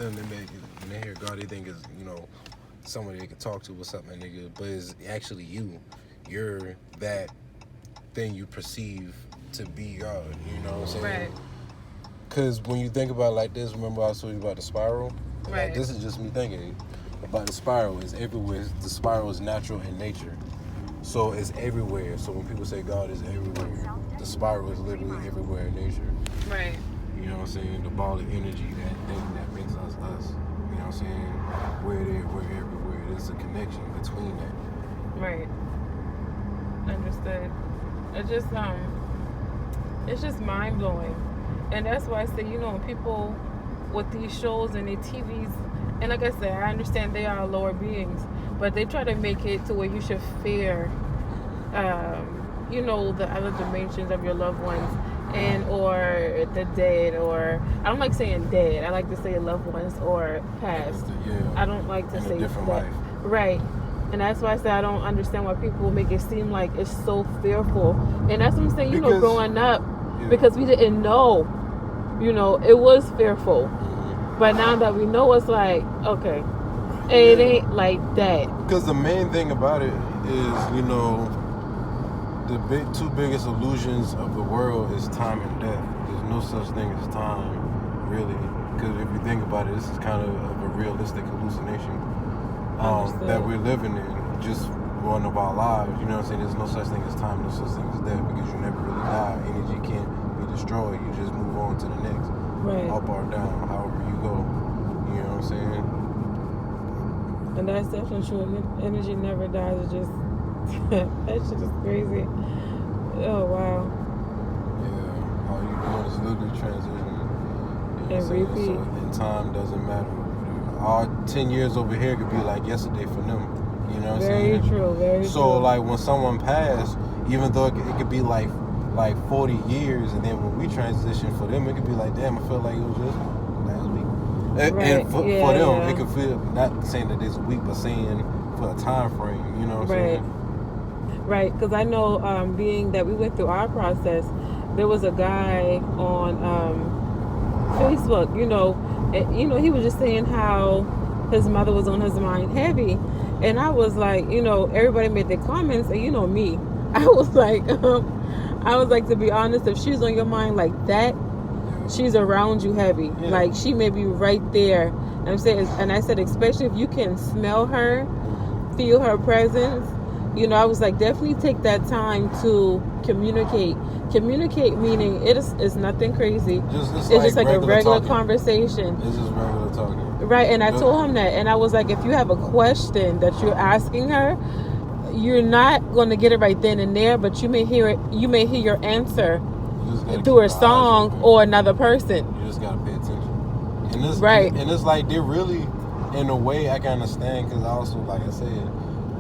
them, when they hear God, they think it's, somebody they can talk to or something, nigga. But it's actually you. You're that thing you perceive to be God. You know what I'm saying? Right. Because when you think about it like this, remember I was telling you about the spiral? Right. Like, this is just me thinking about the spiral. It's everywhere. The spiral is natural in nature. So it's everywhere. So when people say God is everywhere, the spiral is literally everywhere in nature. Right. You know what I'm saying? The ball of energy, that thing that makes us us. You know what I'm saying? We're there, we're everywhere. There's a connection between that. Right. Understood. It's just mind blowing. And that's why I say, when people with these shows and their TVs, and like I said, I understand they are lower beings, but they try to make it to where you should fear, the other dimensions of your loved ones, and or the dead, or I don't like saying dead. I like to say loved ones or past. I don't like to say different that. life. Right. And that's why I say I don't understand why people make it seem like it's so fearful. And that's what I'm saying, Because, growing up, because we didn't know, it was fearful. But now that we know, it's like, okay, it ain't like that. Because the main thing about it is, the two biggest illusions of the world is time and death. There's no such thing as time, really. Because if you think about it, this is kind of a realistic hallucination that we're living in, just one of our lives. You know what I'm saying? There's no such thing as time, no such thing as death, because you never really die. Energy can't be destroyed. You just move on to the next. Right. Up or down, however you go. You know what I'm saying? And that's definitely true. Energy never dies. It just that shit is crazy. Oh wow. Yeah. All you doing is literally transition. And repeat. And time doesn't matter. Our 10 years over here could be like yesterday for them. You know what I'm saying? Very true. Very true. So like when someone passed, even though it could be like 40 years, and then when we transition for them, it could be like, damn, I feel like it was just last week. And for them, it could feel, not saying that it's a week, but saying for a time frame, you know what I'm saying? Right, because I know, being that we went through our process, there was a guy on Facebook, he was just saying how his mother was on his mind heavy. And I was like, everybody made their comments, and me. I was like, to be honest, if she's on your mind like that, she's around you heavy. Yeah. Like, she may be right there. And I said, especially if you can smell her, feel her presence, I was like, definitely take that time to communicate. Communicate meaning it's nothing crazy. It's just like a regular conversation. It's just regular talking. Right, and I told him that. And I was like, if you have a question that you're asking her, you're not going to get it right then and there, but you may hear it. You may hear your answer through a song or another person. You just got to pay attention. And this, right. And it's like they're really, in a way, I can understand, because I also, like I said,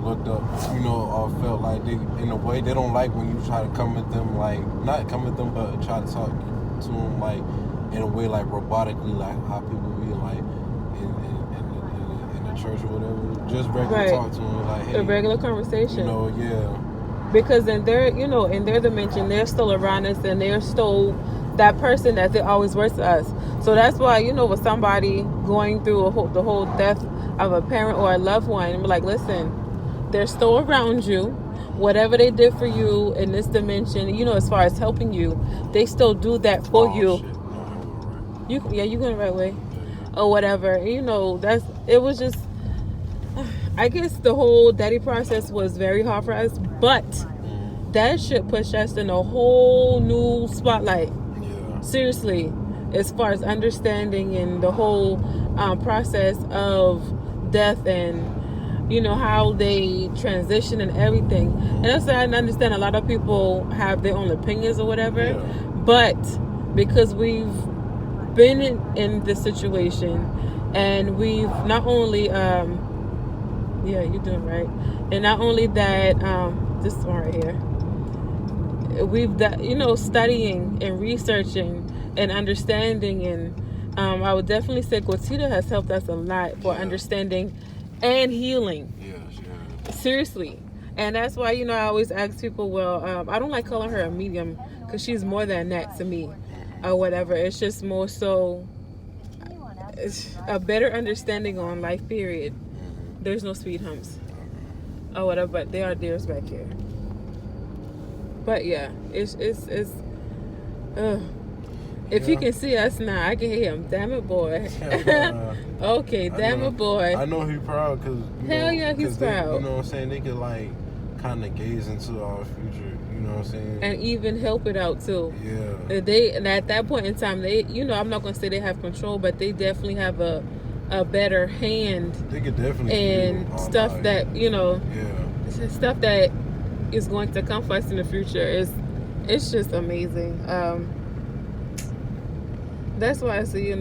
looked up, or felt like in a way they don't like when you try to come at them, like, not come at them, but try to talk to them, like, in a way, like, robotically, like how people be, like, in the church or whatever. Just regular talk to them, like, hey. A regular conversation. Yeah. Because in their, in their dimension, they're still around us, and they're still that person that they always were to us. So that's why, with somebody going through the whole death of a parent or a loved one, and be like, listen, they're still around you. Whatever they did for you in this dimension, as far as helping you, they still do that for you. Shit. You're going the right way, or whatever. It was just. I guess the whole daddy process was very hard for us, but that shit pushed us in a whole new spotlight. Yeah. Seriously, as far as understanding and the whole process of death and how they transition and everything. And that's why I understand a lot of people have their own opinions or whatever, but because we've been in this situation, and we've not only yeah, you're doing right. And not only that, this one right here, we've done, studying and researching and understanding, and I would definitely say Gotita has helped us a lot for understanding and healing. Yeah. Seriously. And that's why, I always ask people, well, I don't like calling her a medium, because she's more than that to me, or whatever. It's just more so, a better understanding on life. Period. There's no speed humps or whatever, but there are deers back here. But yeah, it's. If you can see us now, I can hear him. Damn it, boy. Okay, damn it, boy. I know he's proud because hell yeah, he's proud. You know what I'm saying? They could like kind of gaze into our future. You know what I'm saying? And even help it out too. Yeah. And at that point in time, they, I'm not gonna say they have control, but they definitely have a better hand. They could definitely and stuff life. That stuff that is going to come for us in the future. It's just amazing. That's why I say,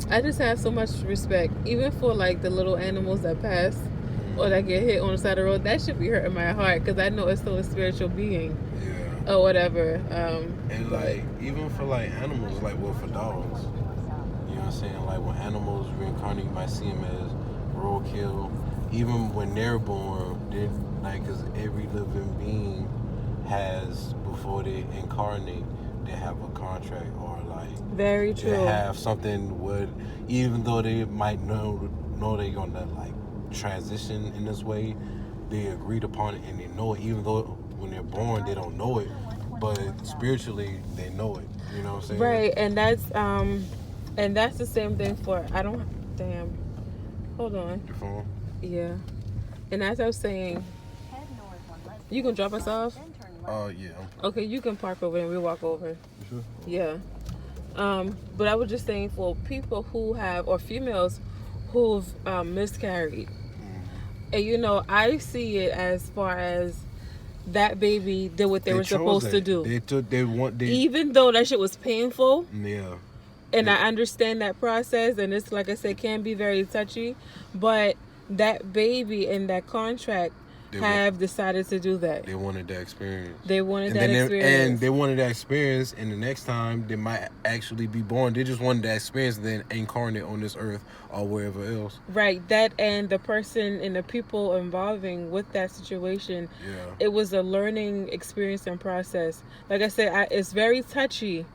I just have so much respect, even for like the little animals that pass or that get hit on the side of the road. That should be hurting my heart because I know it's still a spiritual being, or whatever. And like even for like animals, like for dogs, you know what I'm saying? Like when animals reincarnate, you might see them as roadkill. Even when they're born, they like because every living being has before they incarnate. They have a contract or like very true. They have something even though they might know they're gonna like transition in this way, they agreed upon it and they know it. Even though when they're born they don't know it, but spiritually they know it. You know what I'm saying? Right, and that's the same thing for hold on. Your phone? Yeah, and as I was saying, you can drop us off. Yeah. Okay, you can park over and we'll walk over. You sure? Yeah. But I was just saying for people who have, or females who've miscarried, and I see it as far as that baby did what they were supposed to do. Even though that shit was painful. Yeah. And I understand that process, and it's like I said, can be very touchy, but that baby and that contract have decided to do that. They wanted that experience. And they wanted that experience, and the next time they might actually be born. They just wanted that experience and then incarnate on this earth or wherever else. Right. That and the person and the people involving with that situation, it was a learning experience and process. Like I said, it's very touchy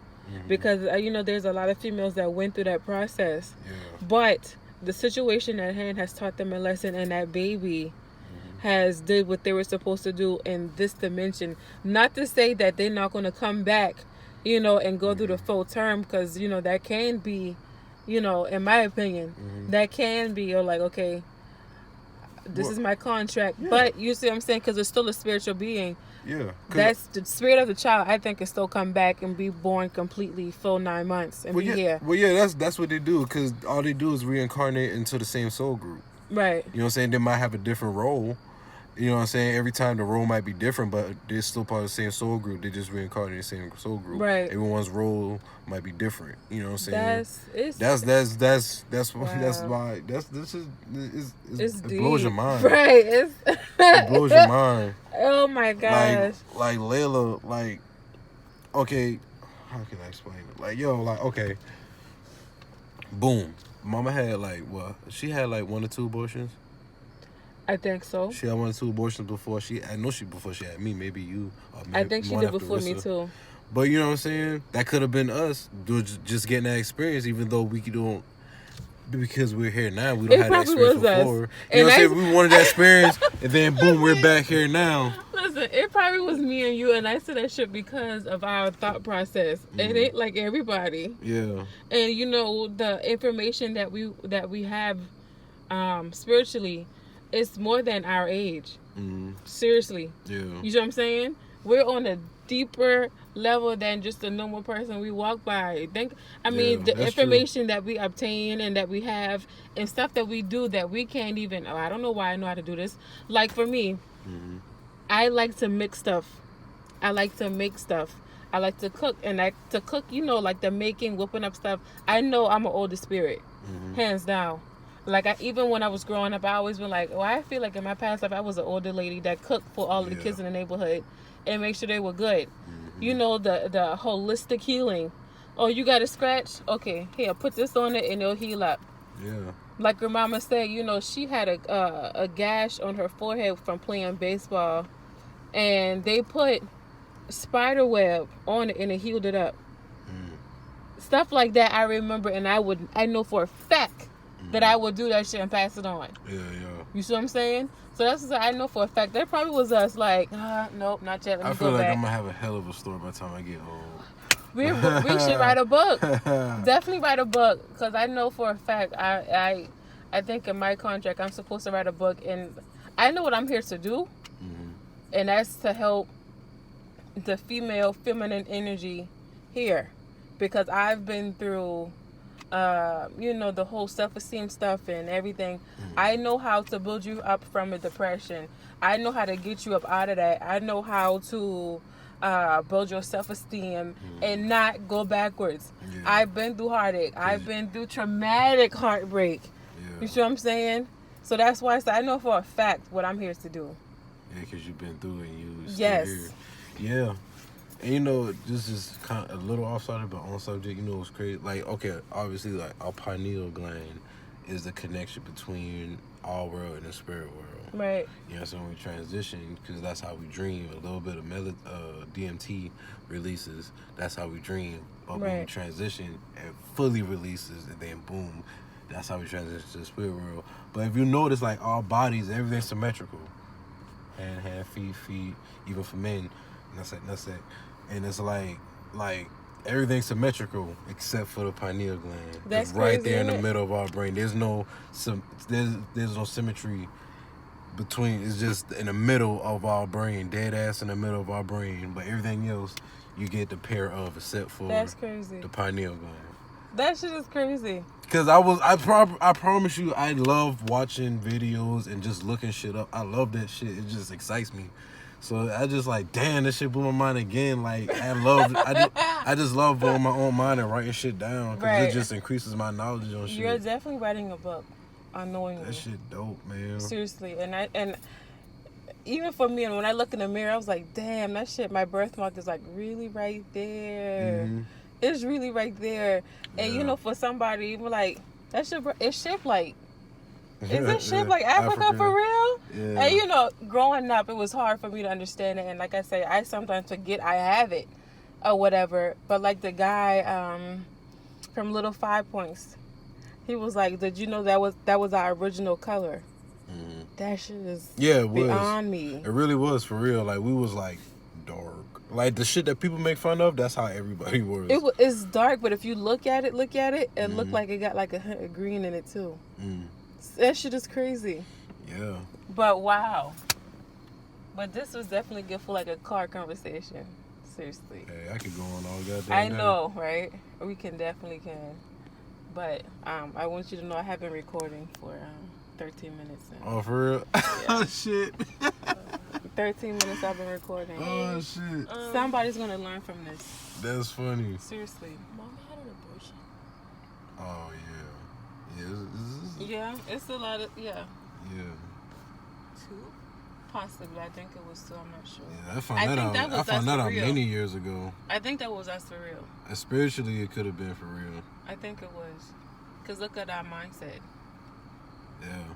because, there's a lot of females that went through that process. Yeah. But the situation at hand has taught them a lesson, and that baby has did what they were supposed to do in this dimension. Not to say that they're not going to come back, and go through the full term, because that can be, in my opinion, that can be, or like, okay, this is my contract. But you see what I'm saying, because it's still a spiritual being. Yeah, that's the spirit of the child. I think can still come back and be born completely full 9 months and be here. Well, yeah, that's what they do, because all they do is reincarnate into the same soul group. Right. You know what I'm saying? They might have a different role. You know what I'm saying? Every time the role might be different, but they're still part of the same soul group. They just reincarnate the same soul group. Right. Everyone's role might be different. You know what I'm saying? It blows your mind. Right. It blows your mind. Oh my gosh. Like Layla, like, okay, how can I explain it? Like, okay, boom. Mama had she had 1 or 2 abortions. I think so. She had 1 or 2 abortions before she had me, maybe you. Or maybe I think she did before me too. But you know what I'm saying? That could have been us just getting that experience, even though we don't, because we're here now. We don't have that experience before. You know what I'm saying? We wanted that experience, and then boom, we're back here now. Listen, it probably was me and you, and I said that shit because of our thought process. It ain't like everybody. Yeah. And the information that we have spiritually, it's more than our age. Seriously. Yeah. You know what I'm saying? We're on a deeper level than just a normal person we walk by. The information that we obtain and that we have and stuff that we do that we can't even, I don't know why I know how to do this. Like for me, I like to mix stuff. I like to make stuff. I like to cook. And to cook, like the making, whipping up stuff. I know I'm an older spirit. Hands down. Like, even when I was growing up, I always been like, I feel like in my past life, I was an older lady that cooked for all of the kids in the neighborhood and make sure they were good. The holistic healing. Oh, you got a scratch? Okay, here, put this on it and it'll heal up. Yeah. Like her mama said, she had a gash on her forehead from playing baseball, and they put spider web on it and it healed it up. stuff like that I remember, and I know for a fact that I would do that shit and pass it on. Yeah. You see what I'm saying? So that's what I know for a fact. That probably was us like, nope, not yet. Let me I feel go like back. I'm gonna have a hell of a story by the time I get old. We should write a book. Definitely write a book, because I know for a fact I think in my contract I'm supposed to write a book, and I know what I'm here to do, and that's to help the feminine energy here, because I've been through the whole self-esteem stuff and everything. I know how to build you up from a depression. I know how to get you up out of that. I know how to build your self-esteem and not go backwards. Yeah. I've been through heartache. I've been through traumatic heartbreak. Yeah. You see what I'm saying? So that's why I said I know for a fact what I'm here to do. Yeah, because you've been through it and you still yes. here. Yeah. And this is kind of a little off-subject, but on subject, what's crazy? Like, okay, obviously, like, our pineal gland is the connection between our world and the spirit world. Right. So when we transition, because that's how we dream, a little bit of DMT releases, that's how we dream. But when we transition, it fully releases, and then boom, that's how we transition to the spirit world. But if you notice, like, our bodies, everything's symmetrical. Hand, feet, even for men. That's it. And it's like everything's symmetrical except for the pineal gland. That's it's right crazy, there in the middle of our brain. There's no symmetry between. It's just in the middle of our brain, dead ass in the middle of our brain. But everything else, you get the pair of, except for that's crazy. The pineal gland. That shit is crazy. Cause I promise you, I love watching videos and just looking shit up. I love that shit. It just excites me. So I just like, damn, this shit blew my mind again. Like, I just love blowing my own mind and writing shit down. Cause it just increases my knowledge on shit. You're definitely writing a book, unknowingly. That shit dope, man. Seriously, and even for me, and when I look in the mirror, I was like, damn, that shit, my birthmark is like really right there. Mm-hmm. It's really right there. And for somebody, even like that shit, it's shaped like. Is it shaped like Africa for real? Yeah. And growing up, it was hard for me to understand it. And like I say, I sometimes forget I have it or whatever. But like the guy from Little 5 Points, he was like, "Did you know that was our original color?" Mm-hmm. That shit is beyond me. It really was for real. Like we was like dark. Like the shit that people make fun of, that's how everybody was. It's dark, but if you look at it, it looked like it got like a hint of green in it too. Mm. That shit is crazy. Yeah. But wow. But this was definitely good for like a car conversation. Seriously. Hey, I could go on all goddamn I know, right? We definitely can. But I want you to know I have been recording for 13 minutes now. Oh, for real? Yeah. Oh, shit. 13 minutes I've been recording. Oh, shit. Somebody's going to learn from this. That's funny. Seriously. Mom had an abortion. Oh, yeah. Yeah, it's a lot of, yeah. 2? Possibly. I think it was 2. I'm not sure. Yeah, I found that out many years ago. I think that was us for real. And spiritually, it could have been for real. I think it was. Because look at our mindset. Yeah.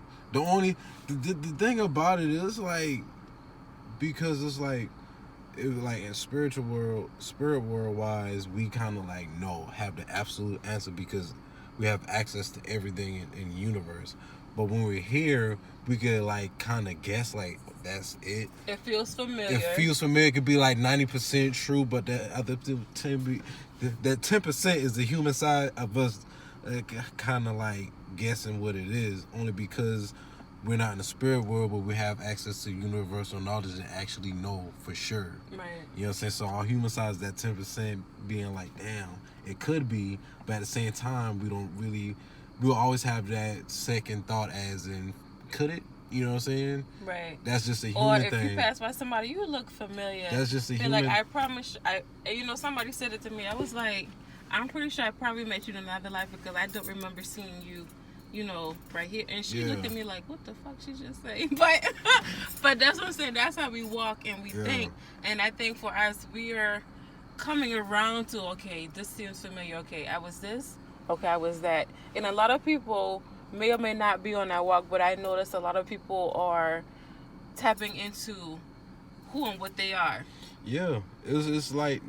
The thing about it is like, because it's like, in spirit world wise, we kind of like have the absolute answer because we have access to everything in the universe. But when we're here, we could like kind of guess like that's it. It feels familiar. It could be like 90% true, but that other 10% is the human side of us kind of like guessing what it is, only because we're not in the spirit world, but we have access to universal knowledge and actually know for sure. Right. You know what I'm saying? So our human side is that 10% being like, damn, it could be, but at the same time, we'll always have that second thought as in, could it? You know what I'm saying? Right. That's just a human thing. Or if you pass by somebody, you look familiar. That's just a human thing. Like, I promise, somebody said it to me. I was like, I'm pretty sure I probably met you in another life because I don't remember seeing you, right here. And she looked at me like, what the fuck she just say? But that's what I'm saying. That's how we walk and we think. And I think for us, we are coming around to, okay, this seems familiar. Okay, I was this. Okay, I was that. And a lot of people may or may not be on that walk, but I notice a lot of people are tapping into who and what they are. Yeah, it's like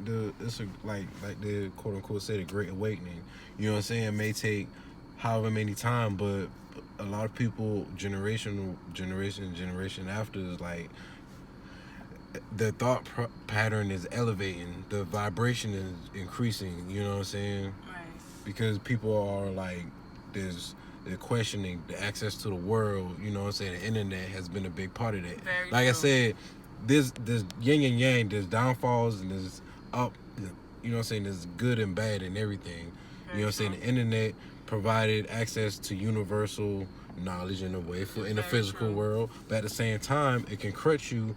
like the quote unquote say the Great Awakening. You know what I'm saying? It may take however many time, but a lot of people generation after is like the thought pattern is elevating, the vibration is increasing. You know what I'm saying? Right. Because people are like they're questioning the access to the world. You know what I'm saying? The internet has been a big part of that. Very like true. I said, there's yin and yang, there's downfalls and there's up, you know what I'm saying, there's good and bad and everything. Very you know what I'm saying? true. The internet provided access to universal knowledge in a way in the Very physical true. world, but at the same time it can crutch you.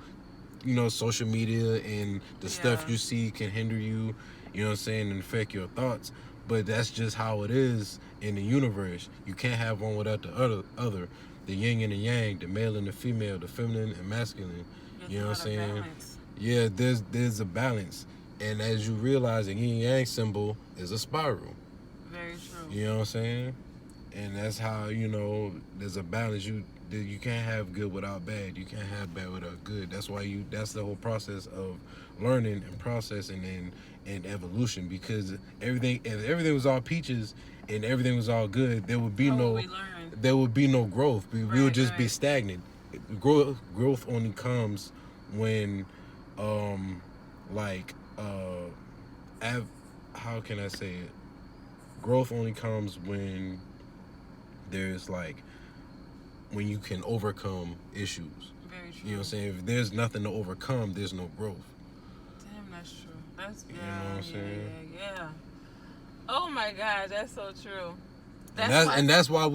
You know, social media and the stuff you see can hinder you, you know what I'm saying, and affect your thoughts. But that's just how it is in the universe. You can't have one without the other. The yin and the yang, the male and the female, the feminine and masculine. You know what I'm saying? Balance. Yeah, there's a balance. And as you realize, the yin and yang symbol is a spiral. Very true. You know what I'm saying? And that's how, you know, there's a balance. You can't have good without bad. You can't have bad without good. That's why that's the whole process of learning and processing and evolution. Because if everything was all peaches and everything was all good, there would be How no will we learn? There would be no growth. We would just be right. stagnant. Growth only comes when how can I say it? Growth only comes when there's like when you can overcome issues. Very true. You know what I'm saying? If there's nothing to overcome, there's no growth. Damn, that's true. That's You know what I'm saying? Yeah. Oh my God, that's so true. That's why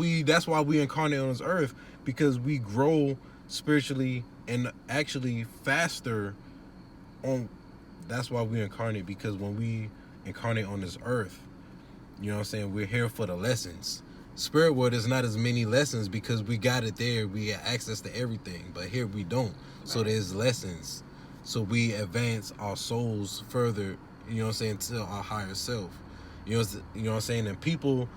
we incarnate on this earth, because we grow spiritually and actually faster on. That's why we incarnate, because when we incarnate on this earth, you know what I'm saying, we're here for the lessons. Spirit world is not as many lessons because we got it there. We got access to everything, but here we don't. So there's lessons. So we advance our souls further, you know what I'm saying, to our higher self. You know what I'm saying? And people,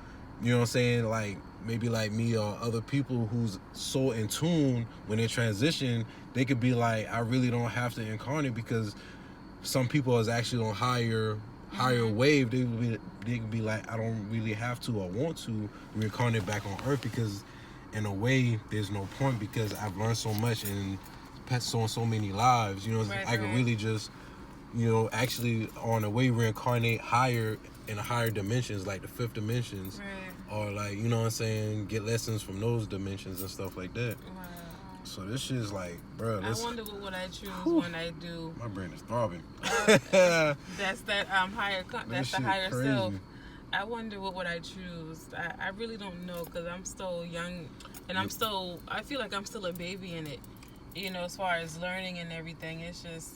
you know what I'm saying, like maybe like me or other people who's so in tune when they transition, they could be like, I really don't have to incarnate, because some people is actually on higher wave. They could be like, I don't really have to or want to reincarnate back on earth, because in a way there's no point, because I've learned so much and passed on so many lives. You know, I could really just, you know, actually on a way reincarnate higher in higher dimensions, like the fifth dimensions, or like, you know what I'm saying, get lessons from those dimensions and stuff like that. So this shit is like, bro. I wonder what would I choose when I do. My brain is throbbing. That's that higher. That's the higher crazy. self. I wonder what would I choose. I really don't know, because I'm still young, and I feel like I'm still a baby in it. You know, as far as learning and everything, it's just.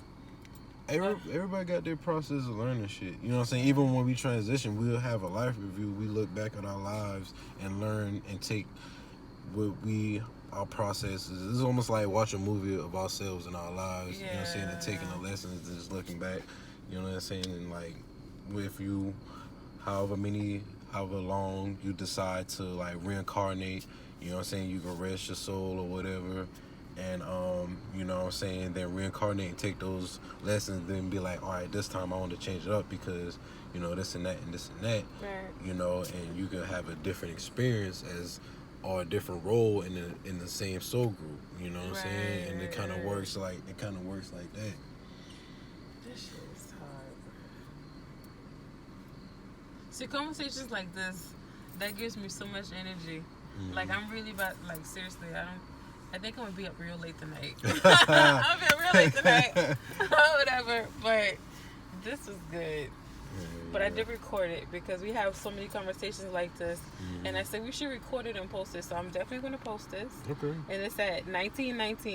Everybody got their process of learning shit. You know what I'm saying? Even when we transition, we'll have a life review. We look back at our lives and learn and take what our processes. It's almost like watching a movie of ourselves in our lives. You know what I'm saying? And taking the lessons and just looking back. You know what I'm saying? And like, with you, however long you decide to like reincarnate, you know what I'm saying, you can rest your soul or whatever. And you know what I'm saying, then reincarnate and take those lessons, then be like, all right, this time I want to change it up, because you know this and that and this and that. You know, and you can have a different experience or a different role in the same soul group. You know what I'm saying? And it kind of works like that. This shit is hard. See, conversations like this, that gives me so much energy. Like, I'm really seriously, I think I'm gonna be up real late tonight. I'll be up real late tonight. Whatever. But this was good. But I did record it, because we have so many conversations like this. And I said we should record it and post it. So I'm definitely gonna post this. Okay. And it's at 1919.